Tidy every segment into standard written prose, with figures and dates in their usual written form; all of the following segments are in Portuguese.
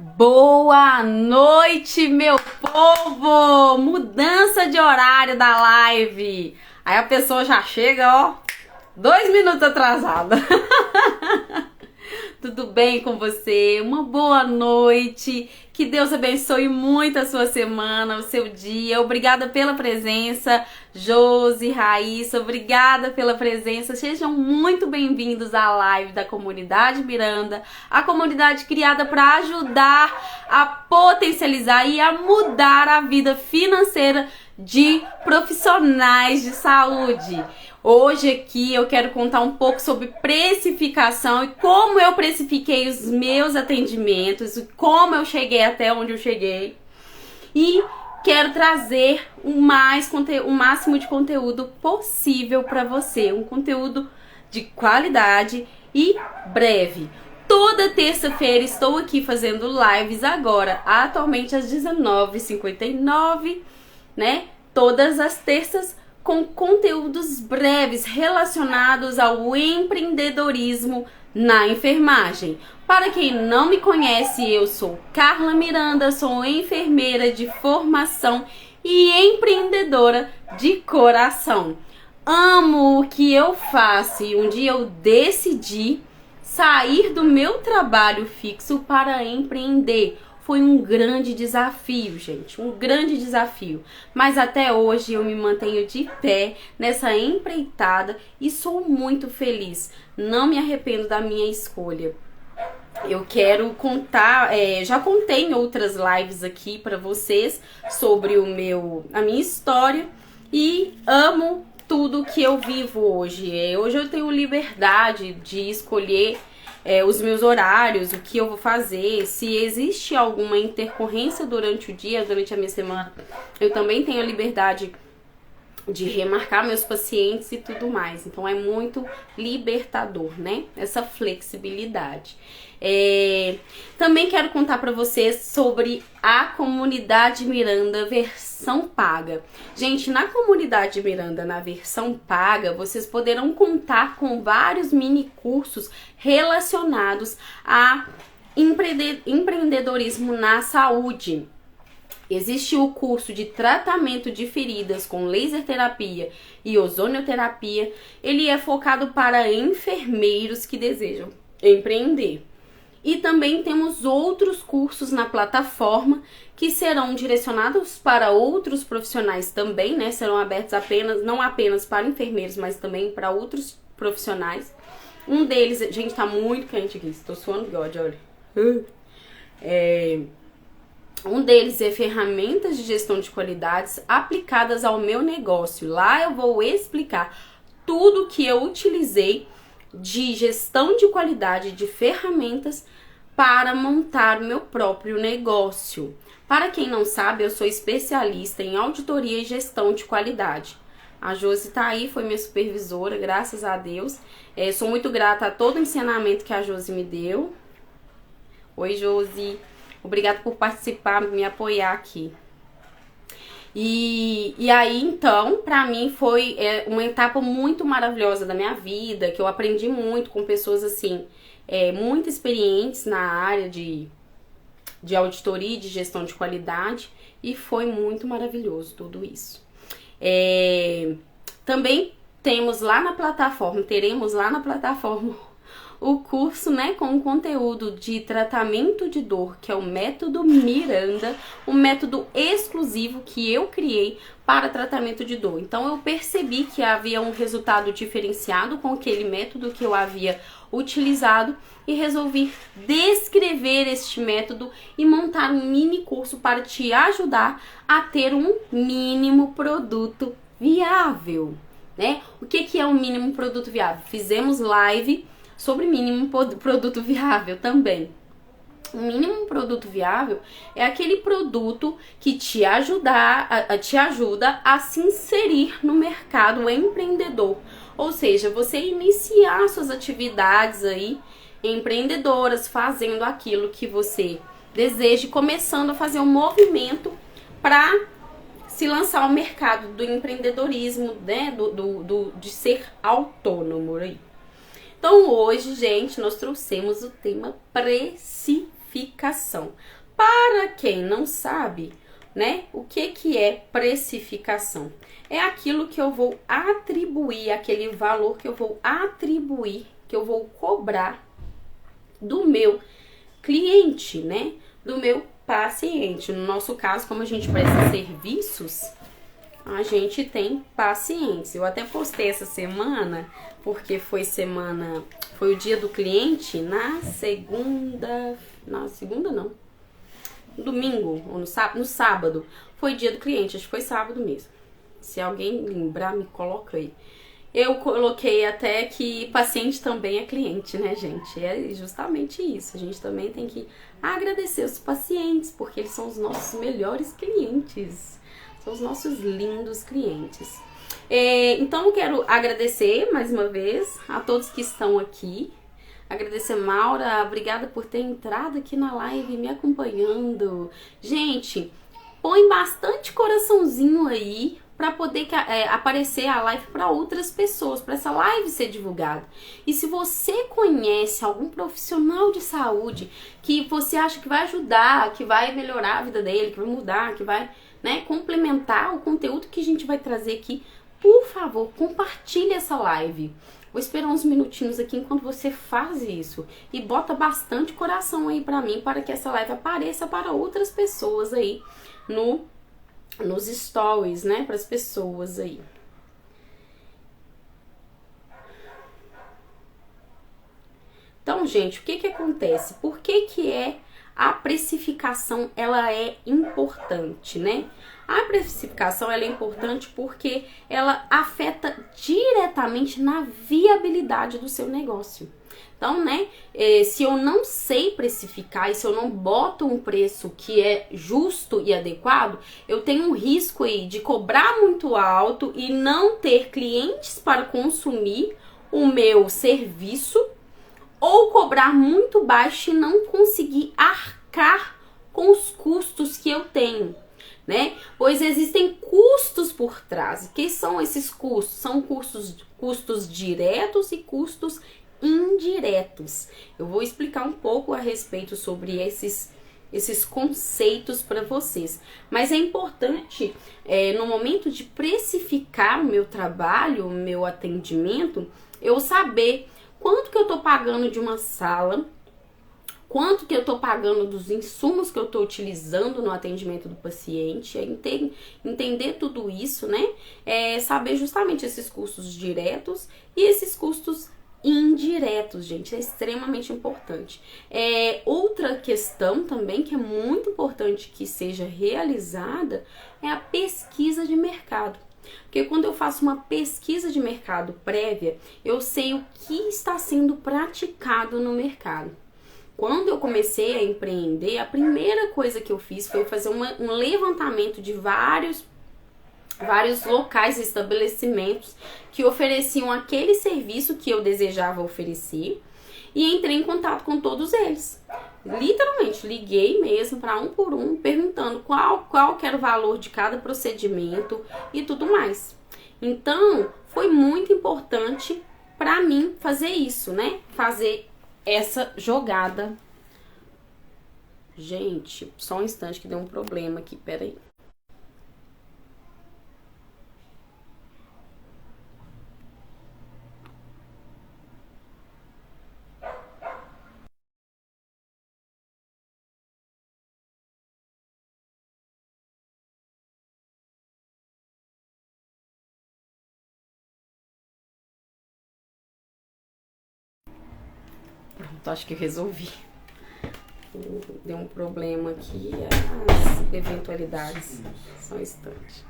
Boa noite, meu povo! Mudança de horário da live. Aí a pessoa já chega, ó, 2 minutos atrasada. Tudo bem com você? Uma boa noite. Que Deus abençoe muito a sua semana, o seu dia. Obrigada pela presença, Josi, Raíssa. Obrigada pela presença. Sejam muito bem-vindos à live da Comunidade Miranda, a comunidade criada para ajudar a potencializar e a mudar a vida financeira de profissionais de saúde. Hoje aqui eu quero contar um pouco sobre precificação e como eu precifiquei os meus atendimentos, e como eu cheguei até onde eu cheguei. E quero trazer o máximo de conteúdo possível para você, um conteúdo de qualidade e breve. Toda terça-feira estou aqui fazendo lives agora, atualmente às 19h59, né? Todas as terças, com conteúdos breves relacionados ao empreendedorismo na enfermagem. Para quem não me conhece, eu sou Carla Miranda, sou enfermeira de formação e empreendedora de coração. Amo o que eu faço e um dia eu decidi sair do meu trabalho fixo para empreender. Foi um grande desafio, gente, um grande desafio. Mas até hoje eu me mantenho de pé nessa empreitada e sou muito feliz. Não me arrependo da minha escolha. Eu quero contar, já contei em outras lives aqui para vocês sobre a minha história e amo tudo que eu vivo hoje. Hoje eu tenho liberdade de escolher os meus horários, o que eu vou fazer, se existe alguma intercorrência durante o dia, durante a minha semana, eu também tenho a liberdade de remarcar meus pacientes e tudo mais. Então é muito libertador, né? Essa flexibilidade. Também quero contar para vocês sobre a Comunidade Miranda versão paga. Gente, na Comunidade Miranda, na versão paga, vocês poderão contar com vários mini cursos relacionados a empreendedorismo na saúde. Existe o curso de tratamento de feridas com laser terapia e ozonioterapia. Ele é focado para enfermeiros que desejam empreender. E também temos outros cursos na plataforma que serão direcionados para outros profissionais também, né? Serão abertos não apenas para enfermeiros, mas também para outros profissionais. Um deles, gente, tá muito quente aqui, estou suando bigode, olha. Um deles é ferramentas de gestão de qualidades aplicadas ao meu negócio. Lá eu vou explicar tudo que eu utilizei de gestão de qualidade de ferramentas para montar o meu próprio negócio. Para quem não sabe, eu sou especialista em auditoria e gestão de qualidade. A Josi tá aí, foi minha supervisora, graças a Deus. Sou muito grata a todo o ensinamento que a Josi me deu. Oi, Josi. Obrigada por participar, me apoiar aqui. E aí, então, pra mim foi uma etapa muito maravilhosa da minha vida, que eu aprendi muito com pessoas, assim, muito experientes na área de auditoria e de gestão de qualidade, e foi muito maravilhoso tudo isso. Também teremos lá na plataforma o curso, né, com o conteúdo de tratamento de dor, que é o método Miranda, um método exclusivo que eu criei para tratamento de dor. Então eu percebi que havia um resultado diferenciado com aquele método que eu havia utilizado e resolvi descrever este método e montar um mini curso para te ajudar a ter um mínimo produto viável, né? O que é um mínimo produto viável? Fizemos live sobre mínimo produto viável também. O mínimo produto viável é aquele produto que te ajuda a se inserir no mercado empreendedor. Ou seja, você iniciar suas atividades aí empreendedoras, fazendo aquilo que você deseja, começando a fazer um movimento para se lançar ao mercado do empreendedorismo, né? De ser autônomo aí. Então hoje, gente, nós trouxemos o tema precificação. precificação. Para quem não sabe, né, o que é precificação? É aquilo que eu vou atribuir, aquele valor que eu vou atribuir, que eu vou cobrar do meu cliente, né, do meu paciente. No nosso caso, como a gente presta serviços, a gente tem pacientes. Eu até postei essa semana, porque foi o dia do cliente na segunda não, domingo ou no sábado, foi dia do cliente, acho que foi sábado mesmo. Se alguém lembrar, me coloca aí. Eu coloquei até que paciente também é cliente, né, gente? É justamente isso. A gente também tem que agradecer os pacientes, porque eles são os nossos melhores clientes. São os nossos lindos clientes. Então, eu quero agradecer mais uma vez a todos que estão aqui. Agradecer, Maura. Obrigada por ter entrado aqui na live me acompanhando. Gente, põe bastante coraçãozinho aí para poder aparecer a live para outras pessoas, para essa live ser divulgada. E se você conhece algum profissional de saúde que você acha que vai ajudar, que vai melhorar a vida dele, que vai mudar, que vai, né, complementar o conteúdo que a gente vai trazer aqui, por favor, compartilhe essa live. Vou esperar uns minutinhos aqui enquanto você faz isso. E bota bastante coração aí pra mim, para que essa live apareça para outras pessoas aí nos stories, né? Para as pessoas aí. Então, gente, o que que acontece? Por que que a precificação ela é importante, né? A precificação ela é importante porque ela afeta diretamente na viabilidade do seu negócio. Então, né, se eu não sei precificar e se eu não boto um preço que é justo e adequado, eu tenho um risco aí de cobrar muito alto e não ter clientes para consumir o meu serviço, ou cobrar muito baixo e não conseguir arcar com os custos que eu tenho, né? Pois existem custos por trás. O que são esses custos? São custos diretos e custos indiretos. Eu vou explicar um pouco a respeito sobre esses conceitos para vocês. Mas é importante, no momento de precificar o meu trabalho, o meu atendimento, eu saber quanto que eu tô pagando de uma sala, quanto que eu tô pagando dos insumos que eu tô utilizando no atendimento do paciente, entender tudo isso, né? Saber justamente esses custos diretos e esses custos indiretos, gente, é extremamente importante. Outra questão também que é muito importante que seja realizada é a pesquisa de mercado. Porque quando eu faço uma pesquisa de mercado prévia, eu sei o que está sendo praticado no mercado. Quando eu comecei a empreender, a primeira coisa que eu fiz foi fazer um levantamento de vários locais e estabelecimentos que ofereciam aquele serviço que eu desejava oferecer e entrei em contato com todos eles. Literalmente, liguei mesmo para um por um, perguntando qual que era o valor de cada procedimento e tudo mais. Então, foi muito importante para mim fazer isso, né? Fazer essa jogada. Gente, só um instante que deu um problema aqui, peraí. Pronto, acho que resolvi. Deu um problema aqui, as eventualidades. Só um instante.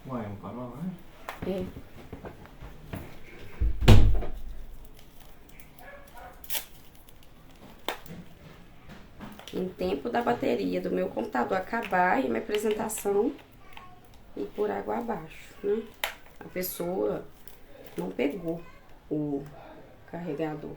Ué, não parou, né? É. Em tempo da bateria do meu computador acabar e minha apresentação ir por água abaixo, né? A pessoa não pegou o carregador.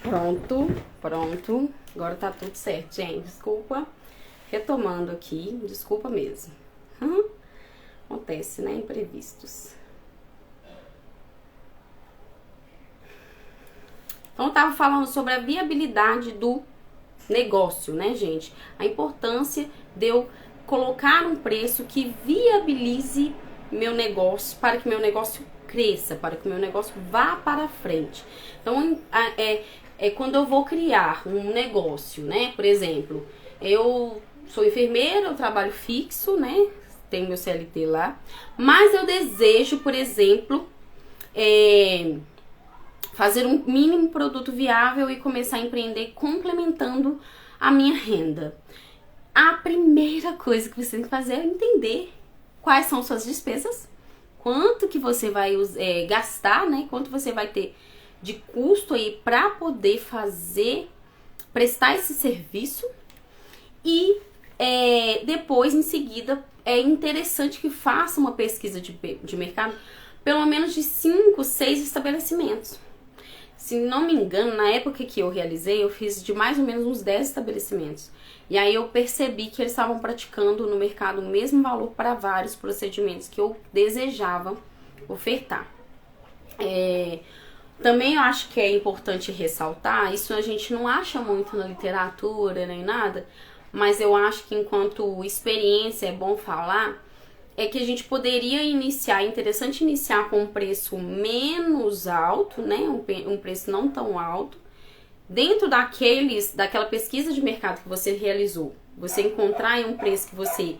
Pronto. Agora tá tudo certo, gente. Desculpa. Retomando aqui, desculpa mesmo. Acontece, né? Imprevistos. Então, eu tava falando sobre a viabilidade do negócio, né, gente? A importância de eu colocar um preço que viabilize meu negócio, para que meu negócio cresça, para que meu negócio vá para frente. Então, quando eu vou criar um negócio, né? Por exemplo, eu sou enfermeira, eu trabalho fixo, né? Tenho meu CLT lá. Mas eu desejo, por exemplo, fazer um mínimo produto viável e começar a empreender complementando a minha renda. A primeira coisa que você tem que fazer é entender quais são suas despesas, quanto que você vai gastar, né? Quanto você vai ter de custo aí para poder prestar esse serviço. E depois, em seguida, é interessante que faça uma pesquisa de mercado, pelo menos de 5, 6 estabelecimentos. Se não me engano, na época que eu realizei, eu fiz de mais ou menos uns 10 estabelecimentos. E aí eu percebi que eles estavam praticando no mercado o mesmo valor para vários procedimentos que eu desejava ofertar. Também eu acho que é importante ressaltar, isso a gente não acha muito na literatura nem nada, mas eu acho que enquanto experiência é bom falar, é que a gente poderia iniciar, é interessante iniciar com um preço menos alto, né? Um preço não tão alto, dentro daquela pesquisa de mercado que você realizou. Você encontrar aí um preço que você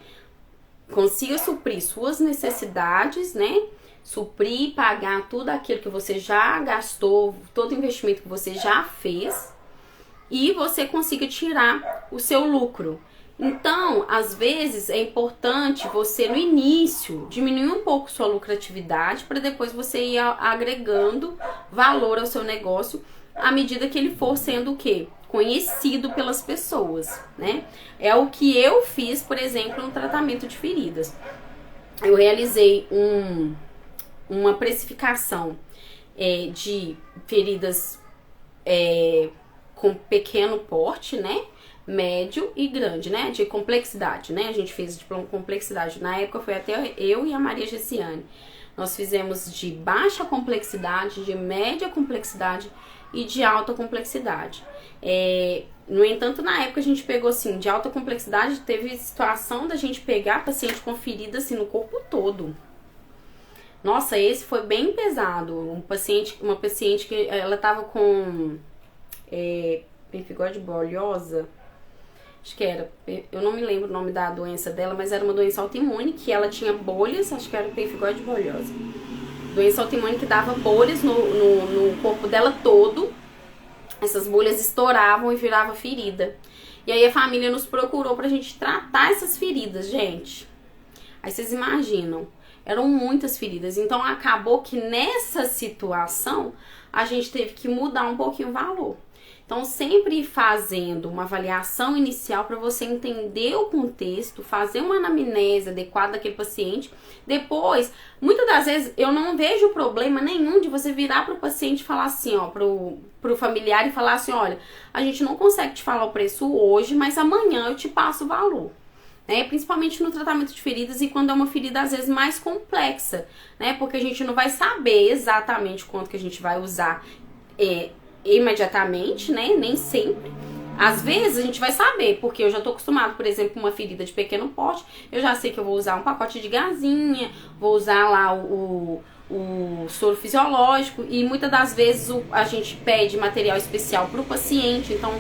consiga suprir suas necessidades, né? Suprir, pagar tudo aquilo que você já gastou, todo o investimento que você já fez, e você consiga tirar o seu lucro. Então, às vezes, é importante você, no início, diminuir um pouco sua lucratividade para depois você ir agregando valor ao seu negócio à medida que ele for sendo o quê? Conhecido pelas pessoas, né? É o que eu fiz, por exemplo, no tratamento de feridas. Eu realizei uma precificação de feridas com pequeno porte, né? Médio e grande, né? De complexidade, né? A gente fez de complexidade. Na época foi até eu e a Maria Gessiane. Nós fizemos de baixa complexidade, de média complexidade e de alta complexidade. No entanto, na época a gente pegou assim, de alta complexidade, teve situação da gente pegar paciente com ferida assim no corpo todo. Nossa, esse foi bem pesado. Uma paciente que ela tava com pemphigoide bolhosa. Acho que era, eu não me lembro o nome da doença dela, mas era uma doença autoimune que ela tinha bolhas, acho que era pemphigoide bolhosa. Doença autoimune que dava bolhas no corpo dela todo. Essas bolhas estouravam e virava ferida. E aí a família nos procurou pra gente tratar essas feridas, gente. Aí vocês imaginam, eram muitas feridas. Então acabou que nessa situação a gente teve que mudar um pouquinho o valor. Então, sempre fazendo uma avaliação inicial para você entender o contexto, fazer uma anamnese adequada daquele paciente. Depois, muitas das vezes, eu não vejo problema nenhum de você virar para o paciente e falar assim, ó, pro familiar e falar assim, olha, a gente não consegue te falar o preço hoje, mas amanhã eu te passo o valor. Né? Principalmente no tratamento de feridas e quando é uma ferida às vezes mais complexa, né? Porque a gente não vai saber exatamente quanto que a gente vai usar imediatamente, né? Nem sempre. Às vezes a gente vai saber, porque eu já tô acostumado, por exemplo, com uma ferida de pequeno porte, eu já sei que eu vou usar um pacote de gazinha, vou usar lá o soro fisiológico e muitas das vezes a gente pede material especial pro paciente, então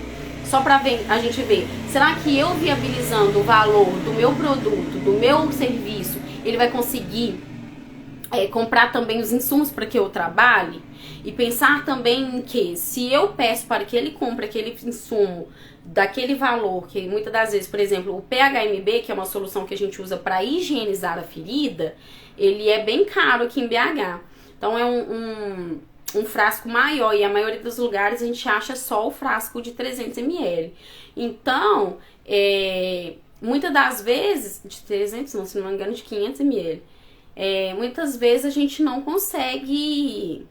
só pra a gente ver, será que eu viabilizando o valor do meu produto, do meu serviço, ele vai conseguir comprar também os insumos para que eu trabalhe? E pensar também em que, se eu peço para que ele compre aquele insumo daquele valor, que muitas das vezes, por exemplo, o PHMB, que é uma solução que a gente usa para higienizar a ferida, ele é bem caro aqui em BH. Então é um frasco maior e a maioria dos lugares a gente acha só o frasco de 300 ml. Então, muitas das vezes, de 300 não, se não me engano, de 500 ml. Muitas vezes a gente não consegue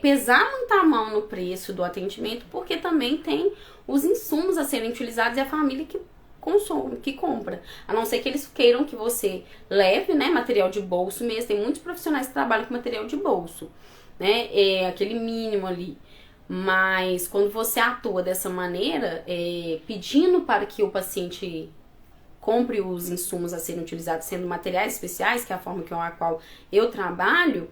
pesar muito a mão no preço do atendimento, porque também tem os insumos a serem utilizados e a família que consome, que compra. A não ser que eles queiram que você leve, né, material de bolso mesmo. Tem muitos profissionais que trabalham com material de bolso, né, aquele mínimo ali. Mas quando você atua dessa maneira, pedindo para que o paciente compre os insumos a serem utilizados, sendo materiais especiais, que é a forma com a qual eu trabalho,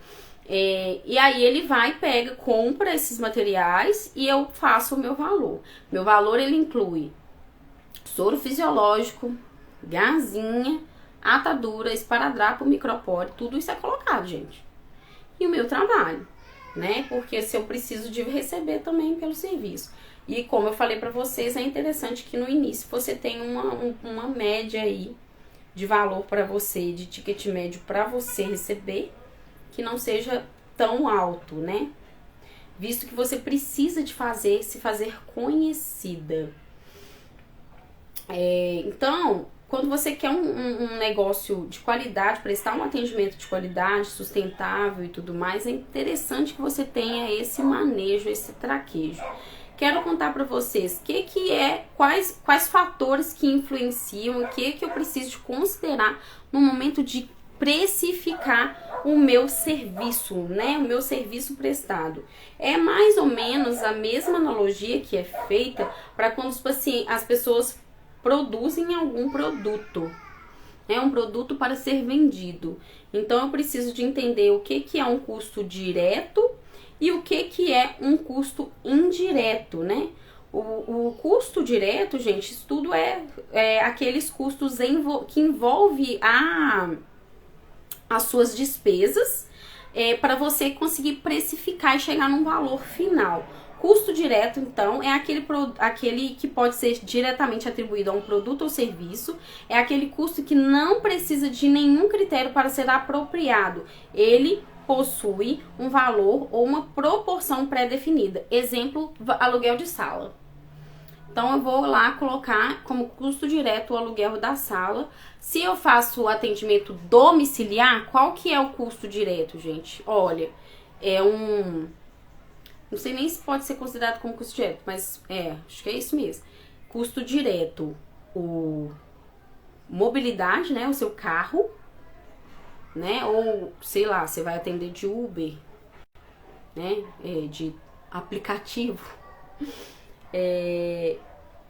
e aí ele vai, pega, compra esses materiais e eu faço o meu valor. Meu valor, ele inclui soro fisiológico, gazinha, atadura, esparadrapo, micropore, tudo isso é colocado, gente. E o meu trabalho, né? Porque se eu preciso de receber também pelo serviço. E como eu falei pra vocês, é interessante que no início você tenha uma média aí de valor pra você, de ticket médio pra você receber, que não seja tão alto, né? Visto que você precisa de se fazer conhecida. Então, quando você quer um negócio de qualidade, prestar um atendimento de qualidade, sustentável e tudo mais, é interessante que você tenha esse manejo, esse traquejo. Quero contar para vocês quais fatores que influenciam, o que eu preciso de considerar no momento de precificar o meu serviço, né? O meu serviço prestado. É mais ou menos a mesma analogia que é feita para quando as pessoas produzem algum produto. É um produto para ser vendido. Então eu preciso de entender o que é um custo direto e o que é um custo indireto, né? O custo direto, gente, isso tudo é aqueles custos que envolve as suas despesas para você conseguir precificar e chegar num valor final. Custo direto, então, é aquele que pode ser diretamente atribuído a um produto ou serviço, é aquele custo que não precisa de nenhum critério para ser apropriado. Ele possui um valor ou uma proporção pré-definida. Exemplo, aluguel de sala. Então, eu vou lá colocar como custo direto o aluguel da sala. Se eu faço o atendimento domiciliar, qual que é o custo direto, gente? Olha, não sei nem se pode ser considerado como custo direto, mas acho que é isso mesmo. Custo direto, mobilidade, né? O seu carro, né? Ou, sei lá, você vai atender de Uber, né? De aplicativo.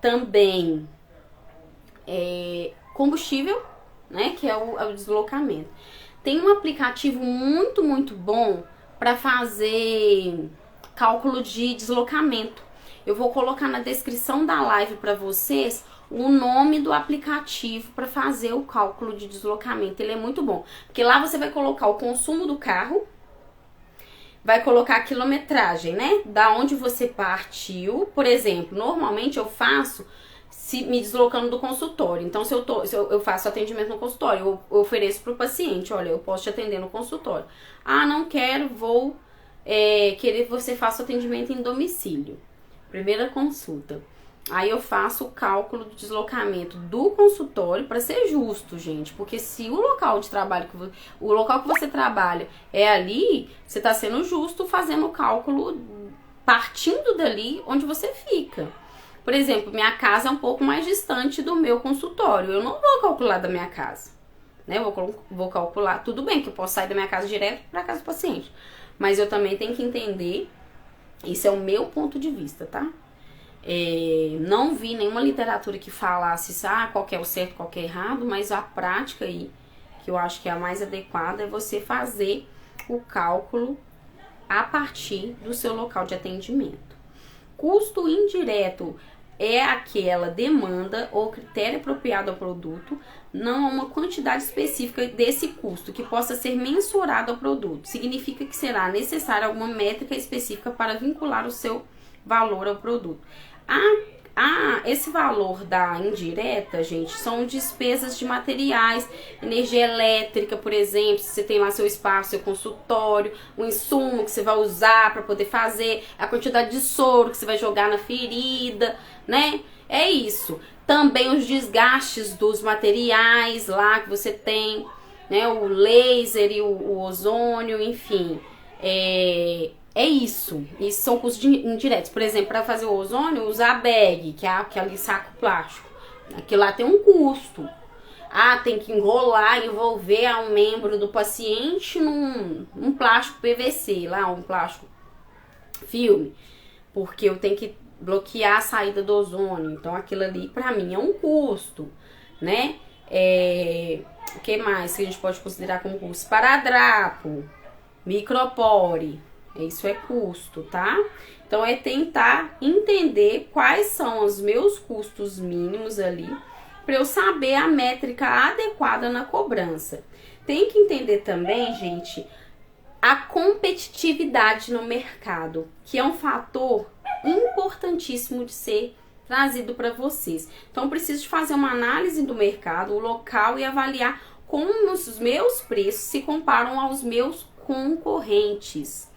Também combustível, né? Que é o deslocamento. Tem um aplicativo muito, muito bom para fazer cálculo de deslocamento. Eu vou colocar na descrição da live para vocês o nome do aplicativo para fazer o cálculo de deslocamento. Ele é muito bom, porque lá você vai colocar o consumo do carro, vai colocar a quilometragem, né? Da onde você partiu. Por exemplo, normalmente eu faço me deslocando do consultório. Então, se eu faço atendimento no consultório, eu ofereço para o paciente, olha, eu posso te atender no consultório. Ah, não quero, vou querer que você faça o atendimento em domicílio. Primeira consulta. Aí eu faço o cálculo do deslocamento do consultório para ser justo, gente. Porque se o local de trabalho, o local que você trabalha é ali, você está sendo justo fazendo o cálculo partindo dali onde você fica. Por exemplo, minha casa é um pouco mais distante do meu consultório. Eu não vou calcular da minha casa, né? Eu vou calcular, tudo bem que eu posso sair da minha casa direto para a casa do paciente. Mas eu também tenho que entender, isso é o meu ponto de vista, tá? Não vi nenhuma literatura que falasse qual que é o certo, qual que é errado, mas a prática aí, que eu acho que é a mais adequada, é você fazer o cálculo a partir do seu local de atendimento. Custo indireto é aquela demanda ou critério apropriado ao produto, não há uma quantidade específica desse custo que possa ser mensurado ao produto. Significa que será necessária alguma métrica específica para vincular o seu valor ao produto. Esse valor da indireta, gente, são despesas de materiais, energia elétrica, por exemplo, se você tem lá seu espaço, seu consultório, o insumo que você vai usar para poder fazer, a quantidade de soro que você vai jogar na ferida, né? É isso. Também os desgastes dos materiais lá que você tem, né? O laser e o ozônio, enfim. é isso. Isso são custos indiretos. Por exemplo, para fazer o ozônio, usar a bag, que é aquele saco plástico. Aquilo lá tem um custo. Ah, tem que enrolar, envolver um membro do paciente num plástico PVC, lá, um plástico filme. Porque eu tenho que bloquear a saída do ozônio. Então, aquilo ali, pra mim, é um custo, né? O que mais que a gente pode considerar como custo? Esparadrapo, micropore. Isso é custo, tá? Então, é tentar entender quais são os meus custos mínimos ali, para eu saber a métrica adequada na cobrança. Tem que entender também, gente, a competitividade no mercado, que é um fator importantíssimo de ser trazido para vocês. Então, eu preciso fazer uma análise do mercado, o local, e avaliar como os meus preços se comparam aos meus concorrentes.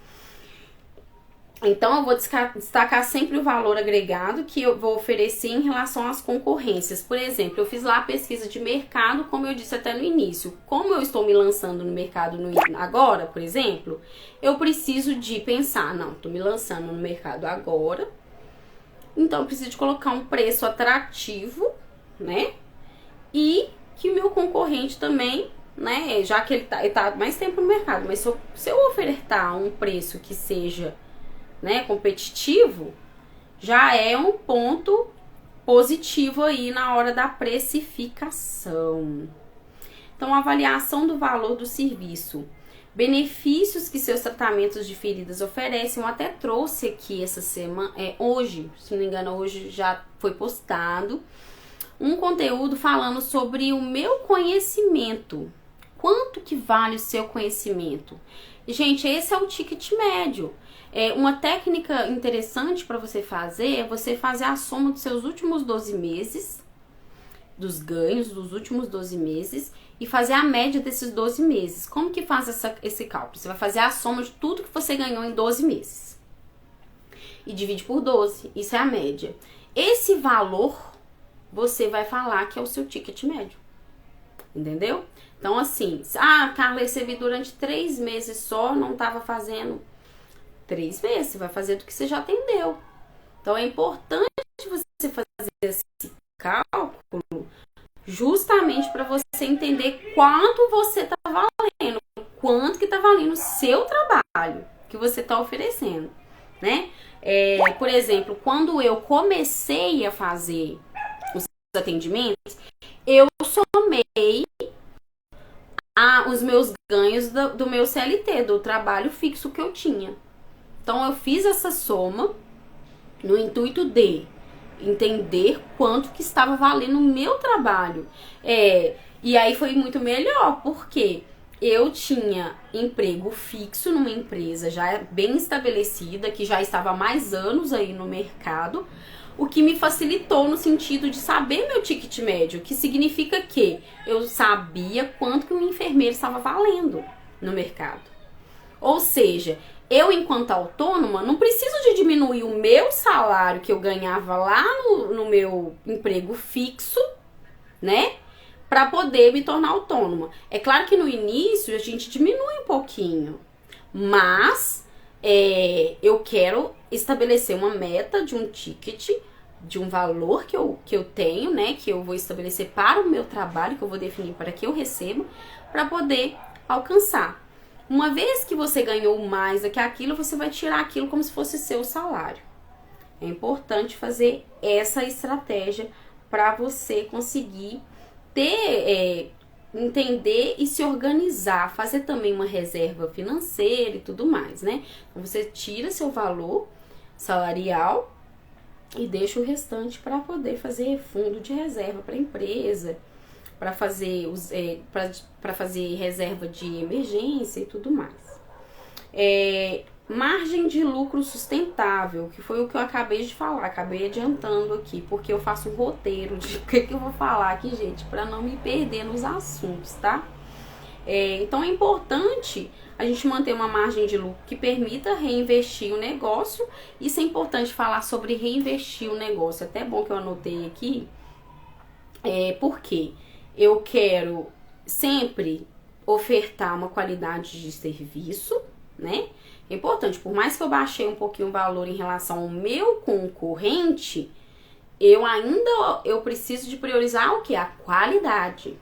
Então, eu vou destacar sempre o valor agregado que eu vou oferecer em relação às concorrências. Por exemplo, eu fiz lá a pesquisa de mercado, como eu disse até no início. Como eu estou me lançando no mercado agora, por exemplo, eu preciso de pensar, não, estou me lançando no mercado agora, então eu preciso de colocar um preço atrativo, né? E que o meu concorrente também, né, já que ele tá mais tempo no mercado, mas se eu ofertar um preço que seja, né, competitivo, já é um ponto positivo aí na hora da precificação. Então, avaliação do valor do serviço. Benefícios que seus tratamentos de feridas oferecem. Eu até trouxe aqui essa semana, hoje, se não me engano, hoje já foi postado um conteúdo falando sobre o meu conhecimento. Quanto que vale o seu conhecimento? Gente, esse é o ticket médio. Uma técnica interessante para você fazer é você fazer a soma dos seus últimos 12 meses, dos ganhos dos últimos 12 meses, e fazer a média desses 12 meses. Como que faz esse cálculo? Você vai fazer a soma de tudo que você ganhou em 12 meses. E divide por 12, isso é a média. Esse valor, você vai falar que é o seu ticket médio. Entendeu? Então, assim, Carla, recebi durante 3 meses só, não estava fazendo 3 meses, você vai fazer do que você já atendeu. Então, é importante você fazer esse cálculo justamente para você entender quanto você está valendo, quanto que está valendo o seu trabalho que você está oferecendo, né? Por exemplo, quando eu comecei a fazer os atendimentos, eu somei os meus ganhos do meu CLT, do trabalho fixo que eu tinha. Então, eu fiz essa soma no intuito de entender quanto que estava valendo o meu trabalho. E aí foi muito melhor, porque eu tinha emprego fixo numa empresa já bem estabelecida, que já estava há mais anos aí no mercado, o que me facilitou no sentido de saber meu ticket médio, que significa que eu sabia quanto que um enfermeiro estava valendo no mercado. Ou seja, eu, enquanto autônoma, não preciso de diminuir o meu salário que eu ganhava lá no meu emprego fixo, né? Para poder me tornar autônoma. É claro que no início a gente diminui um pouquinho, mas eu quero estabelecer uma meta de um ticket, de um valor que eu tenho, né? Que eu vou estabelecer para o meu trabalho, que eu vou definir para que eu recebo, para poder alcançar. Uma vez que você ganhou mais do que aquilo, você vai tirar aquilo como se fosse seu salário. É importante fazer essa estratégia para você conseguir entender e se organizar, fazer também uma reserva financeira e tudo mais, né? Então, você tira seu valor salarial e deixa o restante para poder fazer fundo de reserva para a empresa, para fazer fazer reserva de emergência e tudo mais. Margem de lucro sustentável, que foi o que eu acabei de falar, acabei adiantando aqui, porque eu faço um roteiro de o que eu vou falar aqui, gente, para não me perder nos assuntos, tá? Então é importante a gente manter uma margem de lucro que permita reinvestir o negócio. Isso é importante falar sobre reinvestir o negócio, até bom que eu anotei aqui, porque eu quero sempre ofertar uma qualidade de serviço, né? É importante, por mais que eu baixei um pouquinho o valor em relação ao meu concorrente, eu preciso de priorizar o que? A qualidade.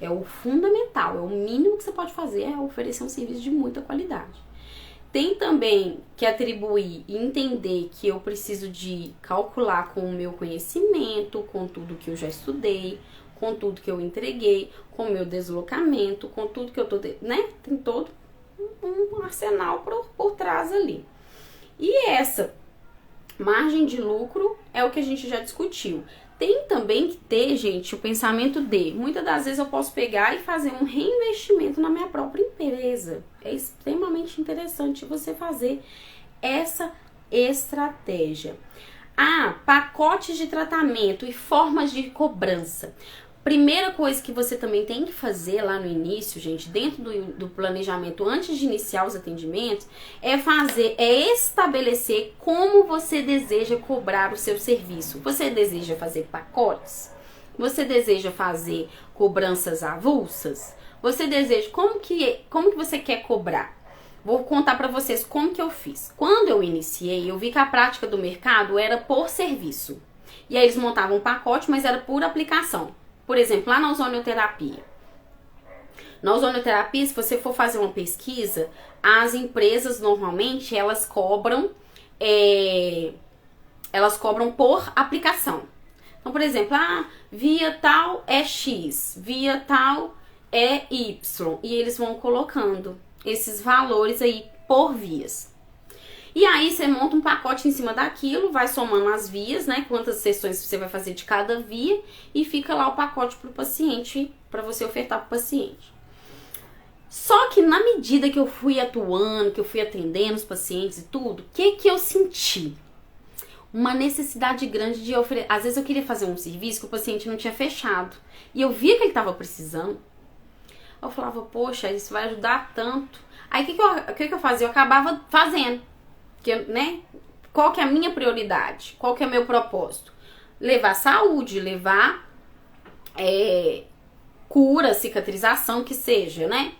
É o fundamental, é o mínimo que você pode fazer, é oferecer um serviço de muita qualidade. Tem também que atribuir e entender que eu preciso de calcular com o meu conhecimento, com tudo que eu já estudei, com tudo que eu entreguei, com o meu deslocamento, com tudo que eu tô, né? Tem todo um arsenal por trás ali. E essa margem de lucro é o que a gente já discutiu. Tem também que ter, gente, o pensamento de, muitas das vezes eu posso pegar e fazer um reinvestimento na minha própria empresa. É extremamente interessante você fazer essa estratégia. Pacotes de tratamento e formas de cobrança. Primeira coisa que você também tem que fazer lá no início, gente, dentro do planejamento, antes de iniciar os atendimentos, é estabelecer como você deseja cobrar o seu serviço. Você deseja fazer pacotes? Você deseja fazer cobranças avulsas? Você deseja, como que você quer cobrar? Vou contar pra vocês como que eu fiz. Quando eu iniciei, eu vi que a prática do mercado era por serviço. E aí eles montavam um pacote, mas era por aplicação. Por exemplo, lá na ozonioterapia. Na ozonioterapia, se você for fazer uma pesquisa, as empresas normalmente elas cobram por aplicação. Então, por exemplo, via tal é X, via tal é Y. E eles vão colocando esses valores aí por vias. E aí você monta um pacote em cima daquilo, vai somando as vias, né? Quantas sessões você vai fazer de cada via e fica lá o pacote pro paciente, para você ofertar pro paciente. Só que na medida que eu fui atuando, que eu fui atendendo os pacientes e tudo, o que eu senti? Uma necessidade grande de oferecer. Às vezes eu queria fazer um serviço que o paciente não tinha fechado. E eu via que ele estava precisando. Eu falava, poxa, isso vai ajudar tanto. Aí o que eu fazia? Eu acabava fazendo. Né? Qual que é a minha prioridade? Qual que é o meu propósito? Levar saúde, levar cura, cicatrização, que seja, né?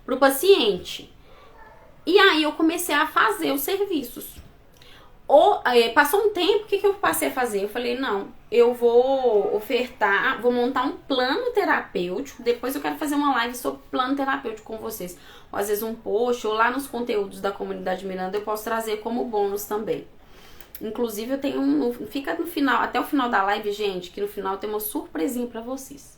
Pro paciente. E aí eu comecei a fazer os serviços. Passou um tempo, o que eu passei a fazer? Eu falei, não, eu vou ofertar, vou montar um plano terapêutico. Depois eu quero fazer uma live sobre plano terapêutico com vocês. Ou às vezes um post, ou lá nos conteúdos da comunidade Miranda eu posso trazer como bônus também. Inclusive eu tenho fica no final, até o final da live, gente, que no final tem uma surpresinha pra vocês.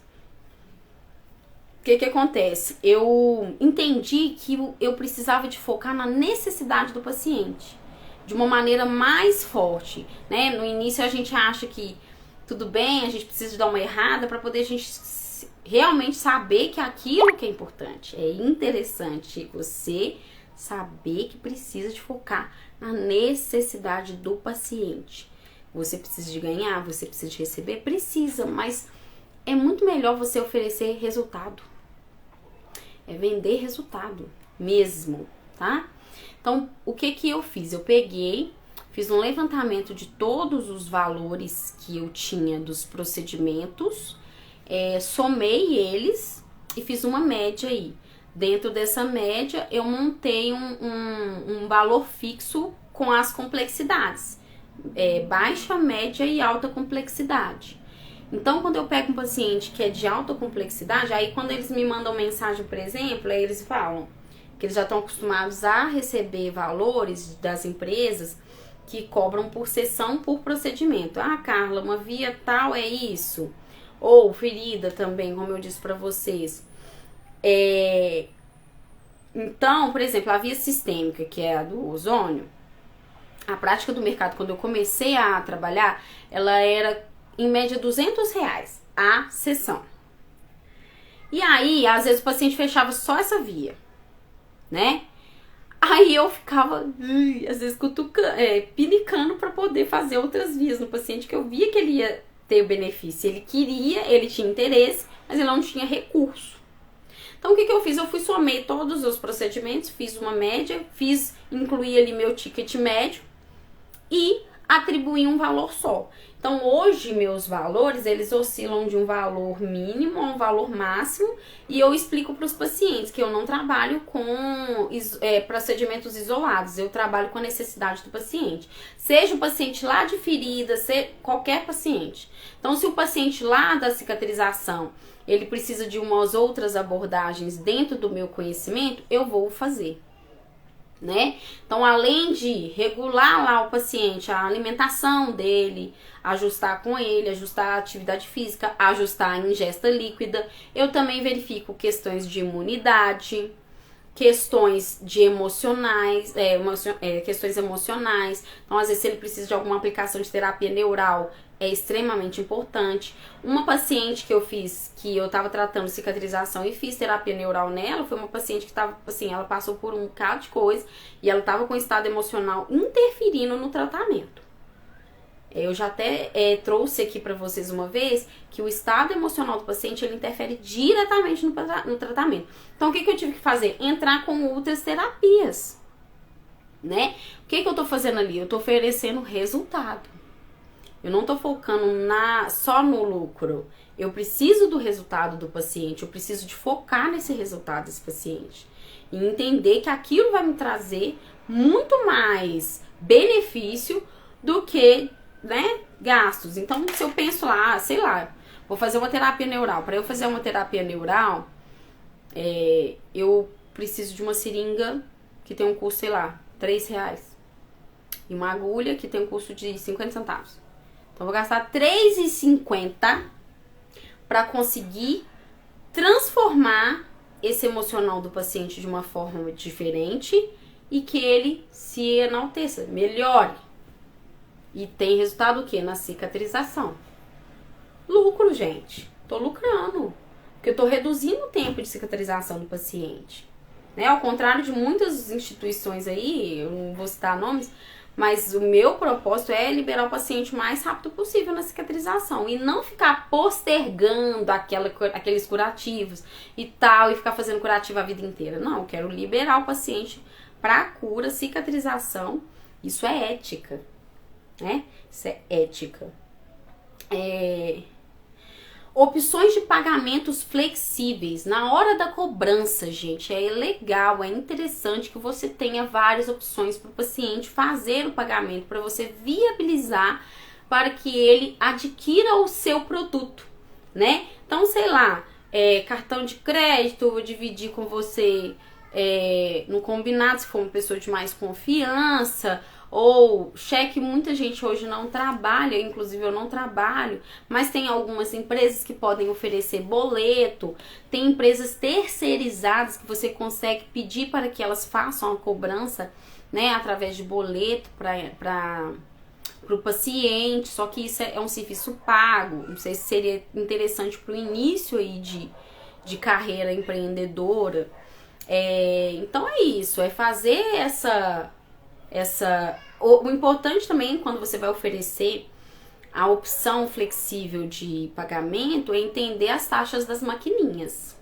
O que acontece? Eu entendi que eu precisava de focar na necessidade do paciente. De uma maneira mais forte, né? No início a gente acha que tudo bem, a gente precisa de dar uma errada para poder a gente realmente saber que aquilo que é importante. É interessante você saber que precisa de focar na necessidade do paciente. Você precisa de ganhar, você precisa de receber? Precisa, mas é muito melhor você oferecer resultado. É vender resultado mesmo, tá? Então, o que eu fiz? Eu fiz um levantamento de todos os valores que eu tinha dos procedimentos, somei eles e fiz uma média aí. Dentro dessa média, eu montei um valor fixo com as complexidades. Baixa, média e alta complexidade. Então, quando eu pego um paciente que é de alta complexidade, aí quando eles me mandam mensagem, por exemplo, aí eles falam que eles já estão acostumados a receber valores das empresas que cobram por sessão, por procedimento. Carla, uma via tal é isso. Ou ferida também, como eu disse para vocês. Então, por exemplo, a via sistêmica, que é a do ozônio, a prática do mercado, quando eu comecei a trabalhar, ela era em média R$200 a sessão. E aí, às vezes o paciente fechava só essa via, né? Aí eu ficava, às vezes, pinicando para poder fazer outras vias no paciente, que eu via que ele ia ter o benefício. Ele queria, ele tinha interesse, mas ele não tinha recurso. Então, o que eu fiz? Eu somei todos os procedimentos, fiz uma média, incluí ali meu ticket médio e atribuir um valor só. Então, hoje, meus valores, eles oscilam de um valor mínimo a um valor máximo, e eu explico para os pacientes que eu não trabalho com procedimentos isolados, eu trabalho com a necessidade do paciente. Seja o paciente lá de ferida, seja qualquer paciente. Então, se o paciente lá da cicatrização, ele precisa de umas outras abordagens dentro do meu conhecimento, eu vou fazer. Né? Então, além de regular lá o paciente, a alimentação dele, ajustar com ele, ajustar a atividade física, ajustar a ingesta líquida, eu também verifico questões de imunidade, questões de emocionais, questões emocionais. Então, às vezes, se ele precisa de alguma aplicação de terapia neural, é extremamente importante. Uma paciente que eu fiz, que eu tava tratando cicatrização e fiz terapia neural nela, foi uma paciente que tava, assim, ela passou por um bocado de coisa e ela tava com estado emocional interferindo no tratamento. Eu já até trouxe aqui pra vocês uma vez que o estado emocional do paciente, ele interfere diretamente no tratamento. Então, o que eu tive que fazer? Entrar com outras terapias, né? O que eu tô fazendo ali? Eu tô oferecendo resultado. Eu não tô focando só no lucro. Eu preciso do resultado do paciente. Eu preciso de focar nesse resultado desse paciente. E entender que aquilo vai me trazer muito mais benefício do que, né, gastos. Então, se eu penso lá, sei lá, vou fazer uma terapia neural. Para eu fazer uma terapia neural, eu preciso de uma seringa que tem um custo, sei lá, R$3. E uma agulha que tem um custo de 50 centavos. Então, eu vou gastar R$3,50 para conseguir transformar esse emocional do paciente de uma forma diferente e que ele se enalteça, melhore. E tem resultado o quê? Na cicatrização. Lucro, gente. Tô lucrando. Porque eu tô reduzindo o tempo de cicatrização do paciente. Né? Ao contrário de muitas instituições aí, eu não vou citar nomes, mas o meu propósito é liberar o paciente o mais rápido possível na cicatrização. E não ficar postergando aqueles curativos e tal, e ficar fazendo curativo a vida inteira. Não, eu quero liberar o paciente para cura, cicatrização. Isso é ética, né? Isso é ética. Opções de pagamentos flexíveis. Na hora da cobrança, gente, é legal, é interessante que você tenha várias opções para o paciente fazer o pagamento, para você viabilizar para que ele adquira o seu produto, né? Então, sei lá, cartão de crédito, eu vou dividir com você no combinado, se for uma pessoa de mais confiança, ou cheque. Muita gente hoje não trabalha, inclusive eu não trabalho, mas tem algumas empresas que podem oferecer boleto, tem empresas terceirizadas que você consegue pedir para que elas façam a cobrança, né, através de boleto para o paciente, só que isso é um serviço pago. Não sei se seria interessante para o início aí de carreira empreendedora. Então é isso, é fazer o importante também, quando você vai oferecer a opção flexível de pagamento, é entender as taxas das maquininhas.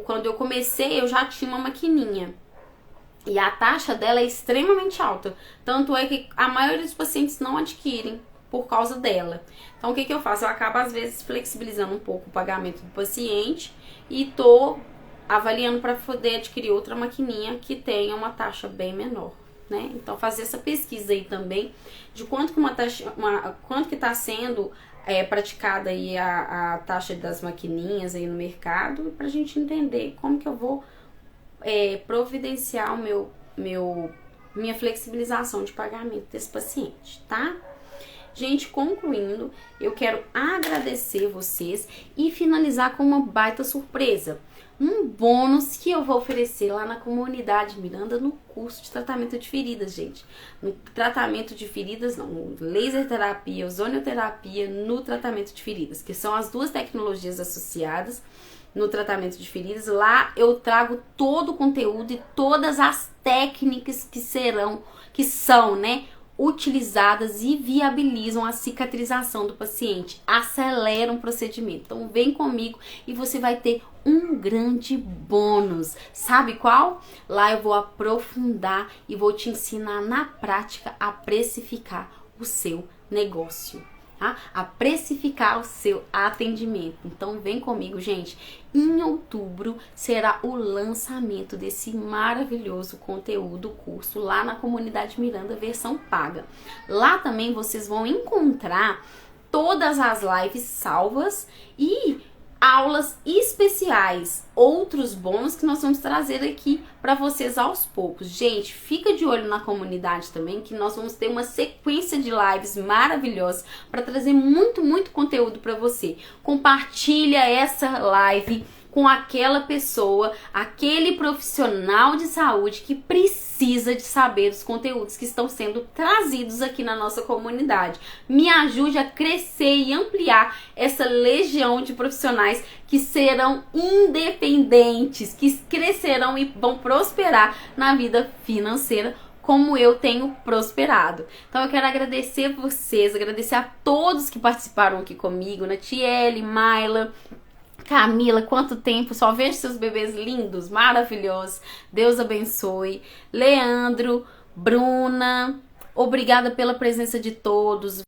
Quando eu comecei, eu já tinha uma maquininha e a taxa dela é extremamente alta, tanto é que a maioria dos pacientes não adquirem por causa dela. Então, o que eu faço? Eu acabo às vezes flexibilizando um pouco o pagamento do paciente e tô avaliando para poder adquirir outra maquininha que tenha uma taxa bem menor, né? Então, fazer essa pesquisa aí também de quanto que está sendo praticada aí a taxa das maquininhas aí no mercado, para a gente entender como que eu vou providenciar minha flexibilização de pagamento desse paciente, tá? Gente, concluindo, eu quero agradecer vocês e finalizar com uma baita surpresa. Um bônus que eu vou oferecer lá na comunidade Miranda no curso de tratamento de feridas, gente. No tratamento de feridas, não, no laser terapia, ozonioterapia no tratamento de feridas, que são as duas tecnologias associadas no tratamento de feridas. Lá eu trago todo o conteúdo e todas as técnicas que são, né, utilizadas e viabilizam a cicatrização do paciente, aceleram o procedimento. Então vem comigo e você vai ter um grande bônus. Sabe qual? Lá eu vou aprofundar e vou te ensinar na prática a precificar o seu negócio. Tá? A precificar o seu atendimento. Então vem comigo, gente. Em outubro será o lançamento desse maravilhoso conteúdo, curso lá na Comunidade Miranda, versão paga. Lá também vocês vão encontrar todas as lives salvas e aulas especiais, outros bônus que nós vamos trazer aqui para vocês aos poucos. Gente, fica de olho na comunidade também, que nós vamos ter uma sequência de lives maravilhosas para trazer muito conteúdo para você. Compartilha essa live com aquela pessoa, aquele profissional de saúde que precisa de saber os conteúdos que estão sendo trazidos aqui na nossa comunidade. Me ajude a crescer e ampliar essa legião de profissionais que serão independentes, que crescerão e vão prosperar na vida financeira, como eu tenho prosperado. Então eu quero agradecer vocês, agradecer a todos que participaram aqui comigo, Natiele, Maila, Camila, quanto tempo, só vejo seus bebês lindos, maravilhosos, Deus abençoe. Leandro, Bruna, obrigada pela presença de todos.